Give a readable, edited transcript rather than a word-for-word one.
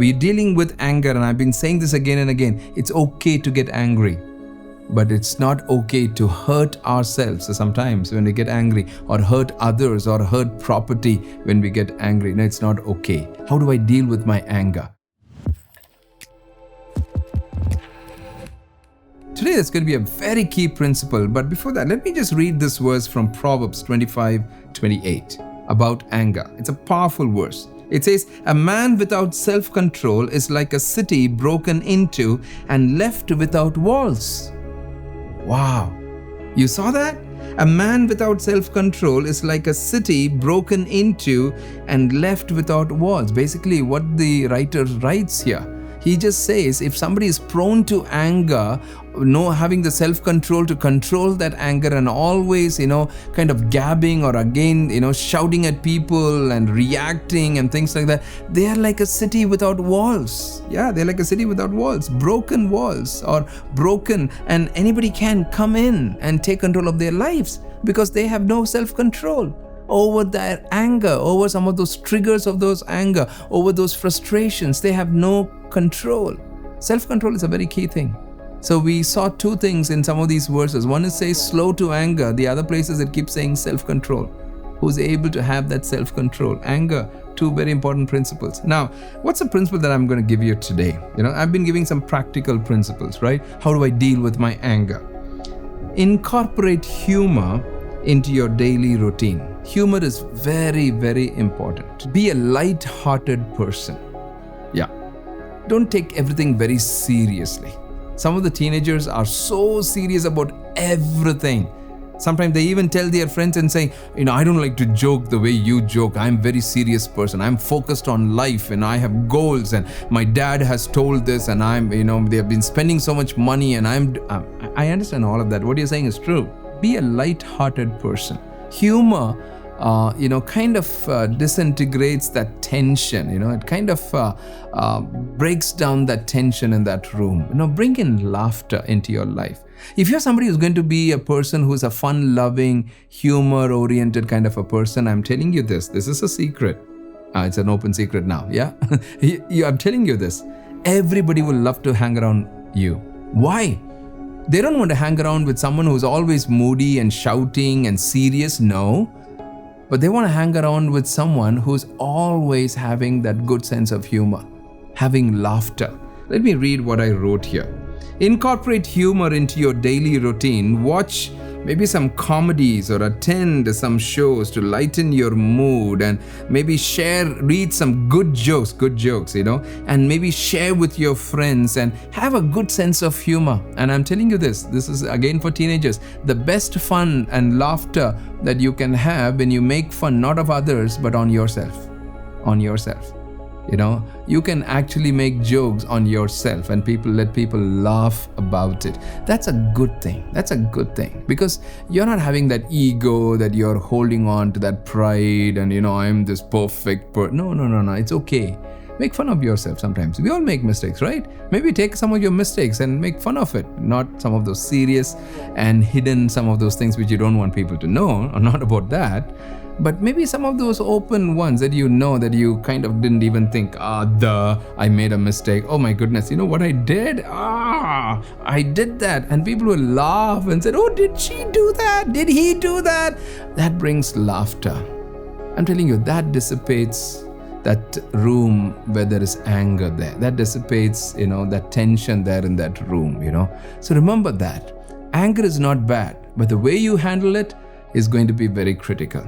We're dealing with anger, and I've been saying this again and again. It's okay to get angry, but it's not okay to hurt ourselves sometimes when we get angry, or hurt others, or hurt property when we get angry. No, it's not okay. How do I deal with my anger? Today, that's going to be a very key principle. But before that, let me just read this verse from Proverbs 25:28 about anger. It's a powerful verse. It says, "A man without self-control is like a city broken into and left without walls." Wow. You saw that? A man without self-control is like a city broken into and left without walls. Basically, what the writer writes here, he just says, if somebody is prone to anger, having the self-control to control that anger, and always, kind of gabbing, or again, shouting at people and reacting and things like that, they are like a city without walls. Yeah, they're like a city without walls, broken walls, or broken, and anybody can come in and take control of their lives because they have no self-control over their anger, over some of those triggers of those anger, over those frustrations. They have no control. Self-control is a very key thing. So we saw two things in some of these verses. One is says slow to anger. The other places it keeps saying self-control. Who's able to have that self-control? Anger. Two very important principles. Now, what's the principle that I'm going to give you today? I've been giving some practical principles, right? How do I deal with my anger? Incorporate humor into your daily routine. Humor is very, very important. Be a light-hearted person. Yeah. Don't take everything very seriously. Some of the teenagers are so serious about everything. Sometimes they even tell their friends and say, I don't like to joke the way you joke. I'm a very serious person. I'm focused on life and I have goals, and my dad has told this, and they have been spending so much money, and I understand all of that. What you're saying is true. Be a light-hearted person. Humor kind of disintegrates that tension. It kind of breaks down that tension in that room. Bring in laughter into your life. If you're somebody who's going to be a person who's a fun-loving, humor-oriented kind of a person, I'm telling you this. This is a secret. It's an open secret now, yeah? I'm telling you this. Everybody will love to hang around you. Why? They don't want to hang around with someone who's always moody and shouting and serious. No. But they want to hang around with someone who's always having that good sense of humor, having laughter. Let me read what I wrote here. Incorporate humor into your daily routine. Watch maybe some comedies or attend some shows to lighten your mood, and maybe read some good jokes, and maybe share with your friends and have a good sense of humor. And I'm telling you this is again for teenagers, the best fun and laughter that you can have when you make fun not of others but on yourself. You can actually make jokes on yourself and let people laugh about it. That's a good thing. Because you're not having that ego that you're holding on to, that pride and, I'm this perfect person. No. It's okay. Make fun of yourself sometimes. We all make mistakes, right? Maybe take some of your mistakes and make fun of it. Not some of those serious and hidden, some of those things which you don't want people to know, or not about that. But maybe some of those open ones that that you kind of didn't even think, I made a mistake. Oh my goodness, what I did? I did that. And people will laugh and say, oh, did she do that? Did he do that? That brings laughter. I'm telling you, that dissipates that room where there is anger there. That dissipates, that tension there in that room, So remember that. Anger is not bad, but the way you handle it is going to be very critical.